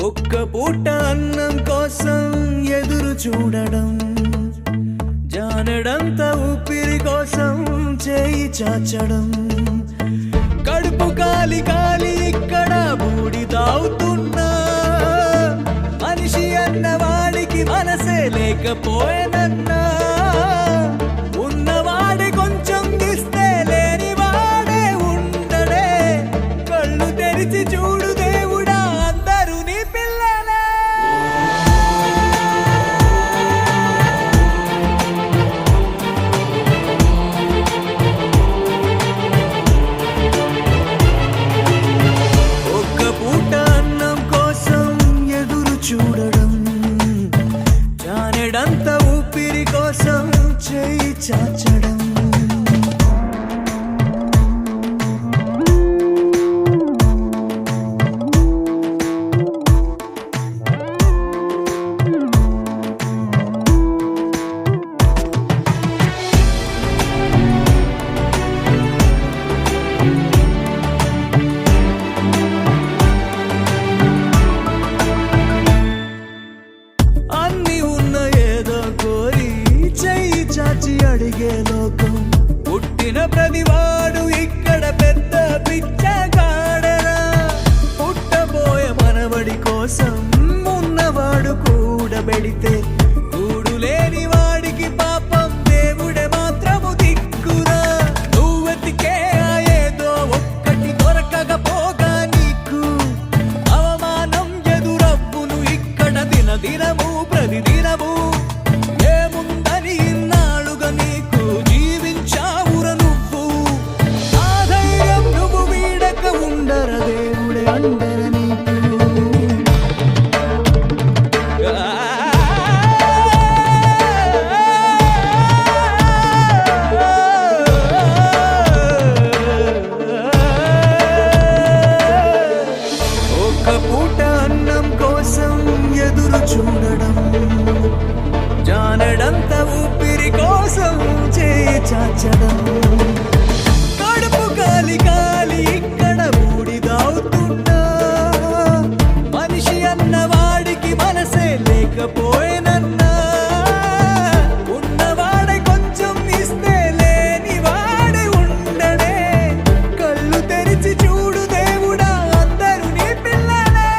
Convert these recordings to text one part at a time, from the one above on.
ఒక్క పూట అన్నం కోసం ఎదురు చూడడం, జానడంత ఊపిరి కోసం చేయి చాచడం, కడుపు కాలి కాలి ఇక్కడ బూడి తాగుతున్నా, మనిషి అన్నవాడికి మనసే లేకపోయేనన్నా, ఉన్నవాడి కొంచెం ఇస్తే లేని వాడే ఉండడే, కళ్ళు తెరిచి చూడు దేవుడా అందరూ నీ పిల్లలే. ఒక్క పూట అన్నం కోసం ఎదురు చూడడం, జానెడంత ఊపిరి కోసం చేయి చాచడం. అన్ని ఉన్న ఏదో కోరి చెయ్యి చాచి అడిగే లోకం, పుట్టిన ప్రతివాడు ఇక్కడ పెద్ద పిచ్చగాడరా, పుట్టబోయే మనవడి కోసం ఉన్నవాడు కూడబెడితే కూడు లేని వాడికి పాపం దేవుడే మాత్రము దిక్కురా. నువ్వెతికే ఏదో ఒక్కటి దొరకకపోగా నీకు అవమానం ఎదురవ్వును ఇక్కడ దినదినము ప్రతిదినము. ఏముందని ఇన్నాళ్ళుగా నీకు జీవించావుర నువ్వు, ఆ ధైర్యం నువ్వు వీడక ఉండర దేవుడే అండర నీకు. ఒక్క పూట అన్నం కోసం ఎదురు చూడడం, జానడంత ఊపిరి కోసం చేయి చాచడం, కడుపు కాలి కాలి ఇక్కడ బూడిదవుతున్నా, మనిషి అన్నవాడికి మనసే లేకపోయేనన్నా, ఉన్నవాడే కొంచెం ఇస్తే లేని వాడే ఉండడే, కళ్ళు తెరిచి చూడు దేవుడా అందరూ నీ పిల్లలే.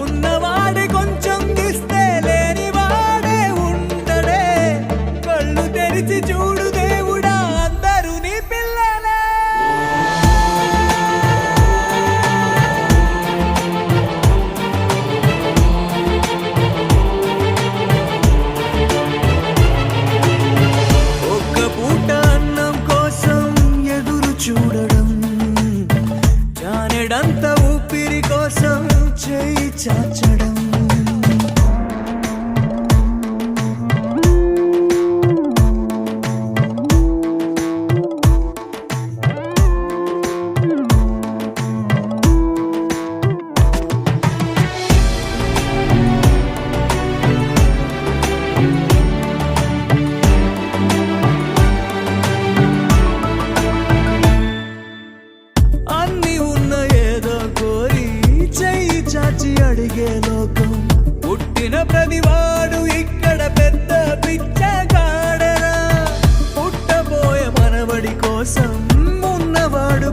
ఉన్నవాడే కొంచెం ఇస్తే లేని వాడే ఉండడే, కళ్ళు తెరిచి చూడు దేవుడా అందరూ నీ పిల్లలే. ఒక్క పూట అన్నం కోసం ఎదురు చూడడం, జానెడంత ఊపిరి కోసం చేయి చాచడం. అన్ని ఉన్న ఏదో కోరి చెయ్యి చాచి అడిగే లోకం, పుట్టిన ప్రతివాడు ఇక్కడ పెద్ద పిచ్చగాడరా, పుట్టబోయే మనవడి కోసం ఉన్నవాడు